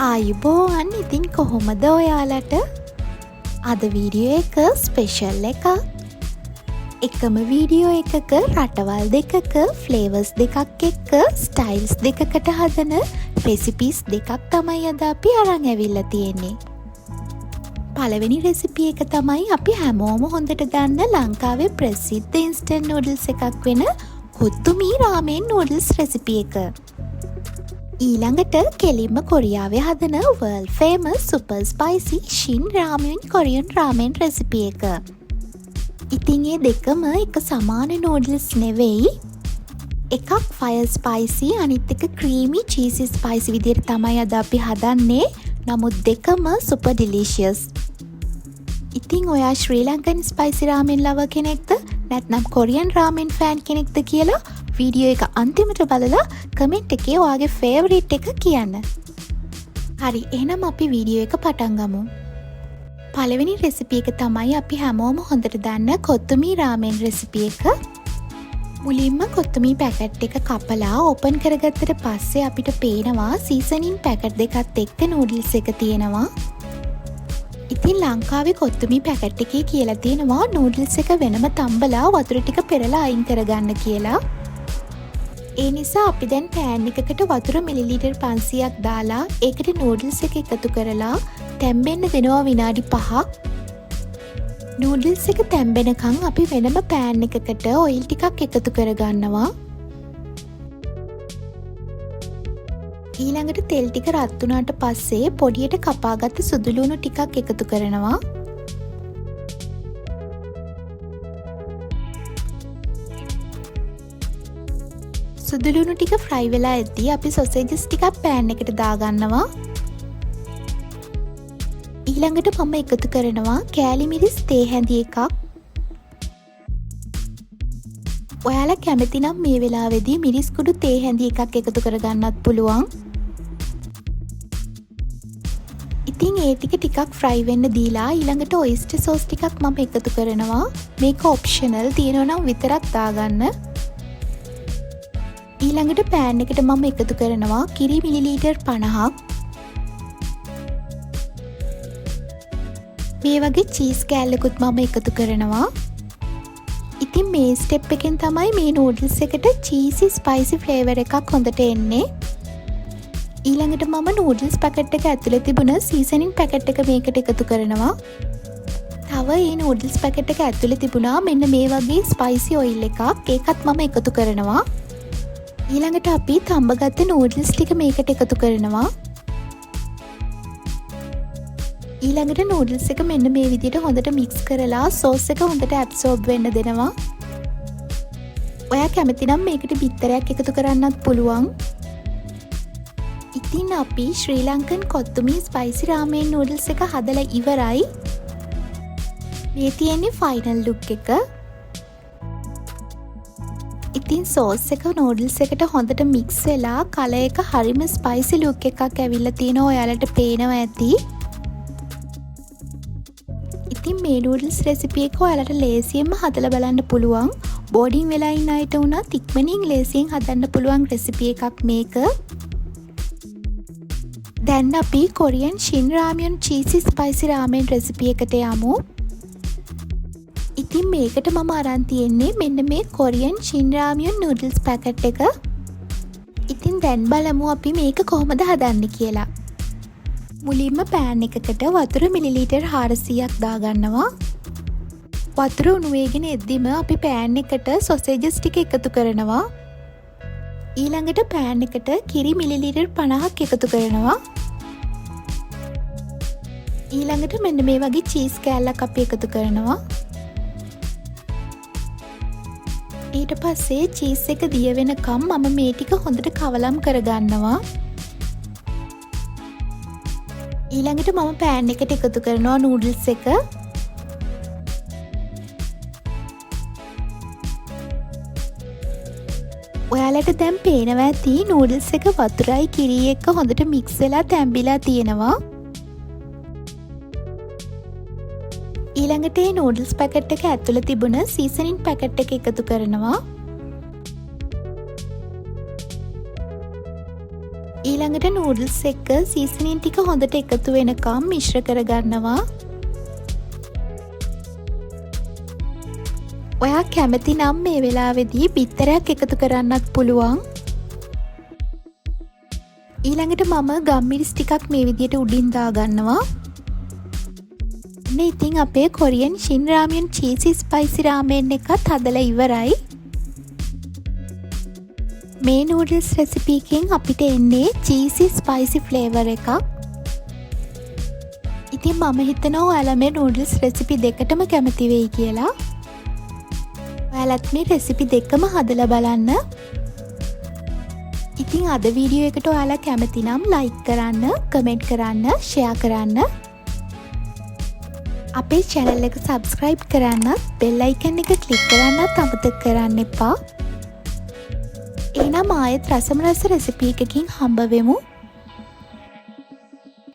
ආයුබෝවන් ඉතින් කොහොමද ඔයාලට අද වීඩියෝ එක ස්පෙෂල් එකක් එකම වීඩියෝ එකක රටවල් දෙකක ෆ්ලේවර්ස් දෙකක් එක්ක ස්ටයිල්ස් දෙකකට හදන රෙසිපීස් දෙකක් තමයි අද අපි අරන් ඇවිල්ලා තියෙන්නේ. පළවෙනි රෙසිපි එක තමයි අපි හැමෝම හොඳට දන්න ලංකාවේ ප්‍රසිද්ධ ඉන්ස්ටන්ට් නූඩල්ස් එකක් වෙන කොත්තුමී රාමෙන් නූඩල්ස් රෙසිපි එක. ඊළඟට කෙලින්ම කොරියාවේ හදන world famous super spicy Shin ramen Korean ramen recipe එක. ඉතින් ඒ දෙකම එක සමාන නූඩල්ස් නෙවෙයි. එකක් ෆයර් ස්පයිසි අනිත් එක ක්‍රීමි චීසි ස්පයිසි විදිහට තමයි අද අපි හදන්නේ. නමුත් දෙකම සුපර් ඩිලිෂියස්. ඉතින් ඔයා ශ්‍රී ලංකන් ස්පයිසි රාමෙන් ලවර් කෙනෙක්ද නැත්නම් කොරියන් රාමෙන් ෆෑන් කෙනෙක්ද කියලා වීඩියෝ එක අන්තිමට බලලා කමෙන්ට් එකේ ඔයාගේ ෆේවරිට් එක කියන්න. හරි, එහෙනම් අපි වීඩියෝ එක පටන් ගමු. පළවෙනි රෙසිපි එක තමයි අපි හැමෝම හොඳට දන්න කොත්තුමී රාමෙන් රෙසිපි එක. මුලින්ම කොත්තුමී පැකට් එක කපලා ඕපන් කරගත්තට පස්සේ අපිට පේනවා සීසනින් පැකට් දෙකත් එක්ක නූඩල්ස් එක තියෙනවා. ඉතින් ලංකාවේ කොත්තුමී පැකට් එකේ කියලා තියෙනවා නූඩල්ස් එක වෙනම තම්බලා වතුර ටික පෙරලා අයින් කරගන්න කියලා. ඒ නිසා අපි දැන් පෑන් එකකට වතුර මිලිලීටර් 500ක් දාලා ඒකට නූඩල්ස් එක එකතු කරලා තැම්බෙන්න දෙනවා විනාඩි 5ක්. නූඩල්ස් එක තැම්බෙනකන් අපි වෙනම පෑන් එකකට ඔයිල් ටිකක් එකතු කරගන්නවා. ඊළඟට තෙල් ටික රත් වුණාට පස්සේ පොඩියට කපාගත්ත සුදු ලුණු ටිකක් එකතු කරනවා. සුදු ලුණු ටික ෆ්‍රයි වෙලා එද්දී අපි සොසේජස් ටිකක් පෑන් එකට දාගන්නවා. ඊළඟට මම එකතු කරනවා කෑලි මිරිස් තේ හැඳි එකක්. ඔයාලා කැමති නම් මේ වෙලාවේදී මිරිස් කුඩු තේ හැඳි එකක් එකතු කරගන්නත් පුළුවන්. ඉතින් ඒ ටිකක් ෆ්‍රයි වෙන්න දීලා ඊළඟට ඔයිස්ටර් සෝස් ටිකක් මම එකතු කරනවා. මේක ඔප්ෂනල්, තියෙනවා නම් විතරක් දාගන්න. ඊළඟට පෑන් එකට මම එකතු කරනවා කිරි මිලිලීටර් 50ක්. මේ වගේ චීස් කෑල්ලකුත් මම එකතු කරනවා. ඉතින් මේ ස්ටෙප් එකෙන් තමයි මේ නූඩල්ස් එකට චීසි ස්පයිසි ෆ්ලේවර් එකක් හොඳට එන්නේ. ඊළඟට මම නූඩල්ස් පැකට් එක ඇතුලේ තිබුණ සීසනින් පැකට් එක මේකට එකතු කරනවා. තව මේ නූඩල්ස් පැකට් එක ඇතුලේ තිබුණා මෙන්න මේ වගේ ස්පයිසි ඔයිල් එකක්. ඒකත් මම එකතු කරනවා. ඊළඟට අපි තඹගත්ත නූඩල්ස් ටික මේකට එකතු කරනවා. ඊළඟට නූඩල්ස් එක මෙන්න මේ විදිහට හොඳට මික්ස් කරලා සෝස් එක හොඳට ඇබ්සෝබ් වෙන්න දෙනවා. ඔයා කැමති නම් මේකට බිත්තරයක් එකතු කරන්නත් පුළුවන්. ඉතින් අපි ශ්‍රී ලංකන් කොත්තුමී ස්පයිසි රාමෙන් නූඩල්ස් එක හදලා ඉවරයි. මේ තියෙන්නේ ෆයිනල් ලුක් එක. ඉතින් සෝස් එක නූඩල්ස් එකට හොඳට මික්ස් වෙලා කලර් එක හරිම ස්පයිසි ලුක් එකක් ඇවිල්ලා තිනවා. ඔයාලට පේනවා ඇති. ඉතින් මේ නූඩල්ස් රෙසිපි එක ඔයාලට ලේසියෙන්ම හදලා බලන්න පුළුවන්. බෝඩින් වෙලා ඉන්න අයට උනත් ඉක්මනින් ලේසියෙන් හදන්න පුළුවන් රෙසිපි එකක් මේක. දැන් අපි කොරියන් ශින් රාමයන් චීසි ස්පයිසි රාමෙන් රෙසිපි එකට යමු. ඉතින් මේකට මම අරන් තියෙන්නේ මෙන්න මේ කොරියන් ශින් රාමයන් නූඩල්ස් පැකට් එක. ඉතින් දැන් බලමු අපි මේක කොහොමද හදන්නේ කියලා. මුලින්ම පෑන් එකකට වතුර මිලිලීටර් 400ක් දාගන්නවා. වතුර උණු වෙගෙන එද්දිම අපි පෑන් එකට සොසේජස් ටික එකතු කරනවා. ඊළඟට පෑන් එකට කිරි මිලිලීටර් 50ක් එකතු කරනවා. ඊළඟට මෙන්න මේ වගේ චීස් කෑල්ලක් අපි එකතු කරනවා. ඊට පස්සේ චීස් එක දිය වෙනකම් මම මේ ටික හොඳට කවලම් කරගන්නවා. ඊළඟට මම පෑන් එකට එකතු කරනවා නූඩල්ස් එක. ඔයාලට දැන් පේනවා ඇති නූඩල්ස් එක වතුරයි කිරි එක්ක හොඳට මික්ස් වෙලා තැම්බිලා තියෙනවා. ඊළඟට මේ නූඩල්ස් පැකට් එක ඇතුලේ තිබුණ සීසනින් පැකට් එක එකතු කරනවා. ඊළඟට නූඩල්ස් එක්ක සීසනින් ටික හොඳට එකතු වෙනකම් මිශ්‍ර කරගන්නවා. ඔයා කැමති නම් මේ වෙලාවේදී බිත්තරයක් එකතු කරන්නත් පුළුවන්. ඊළඟට මම ගම්මිරිස් ටිකක් මේ විදිහට උඩින් දාගන්නවා. ඉතින් අපේ Korean Shin Ramyun cheesy spicy ramen එකත් හදලා ඉවරයි. මේ noodles recipe එකෙන් අපිට එන්නේ cheesy spicy flavor එකක්. ඉතින් මම හිතනවා ඔයාලා මේ noodles recipe දෙකටම කැමති වෙයි කියලා. ඔයාලත් මේ recipe දෙකම හදලා බලන්න. ඉතින් අද වීඩියෝ එකට ඔයාලා කැමති නම් like කරන්න, comment කරන්න, share කරන්න. අපේ channel එක subscribe කරන්න, bell icon එක click කරන්නත් අමතක කරන්න එපා. එහෙනම් ආයෙත් රසම රස recipe එකකින් හම්බ වෙමු.